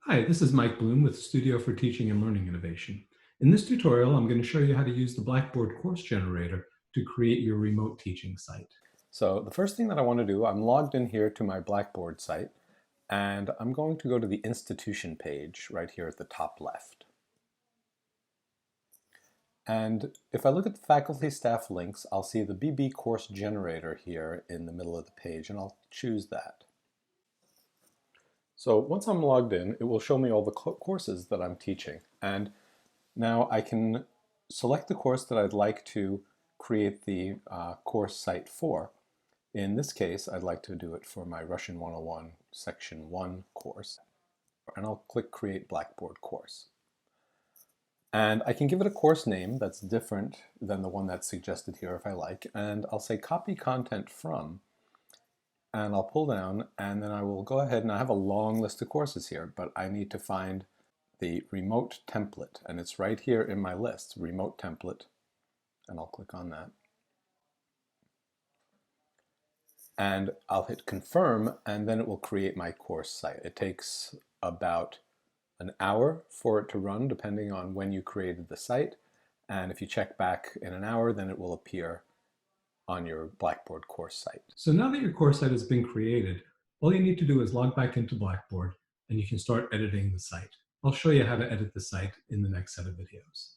Hi, this is Mike Bloom with Studio for Teaching and Learning Innovation. In this tutorial, I'm going to show you how to use the Blackboard course generator to create your remote teaching site. So the first thing that I want to do, I'm logged in here to my Blackboard site, and I'm going to go to the institution page right here at the top left. And if I look at the faculty staff links, I'll see the BB course generator here in the middle of the page, and I'll choose that. So once I'm logged in, it will show me all the courses that I'm teaching. And now I can select the course that I'd like to create the course site for. In this case, I'd like to do it for my Russian 101 Section 1 course. And I'll click Create Blackboard Course. And I can give it a course name that's different than the one that's suggested here if I like. And I'll say Copy Content From. And I'll pull down, and then I will go ahead, and I have a long list of courses here, but I need to find the remote template. And it's right here in my list, Remote Template. And I'll click on that. And I'll hit confirm, and then it will create my course site. It takes about an hour for it to run, depending on when you created the site. And if you check back in an hour, then it will appear on your Blackboard course site. So now that your course site has been created, all you need to do is log back into Blackboard and you can start editing the site. I'll show you how to edit the site in the next set of videos.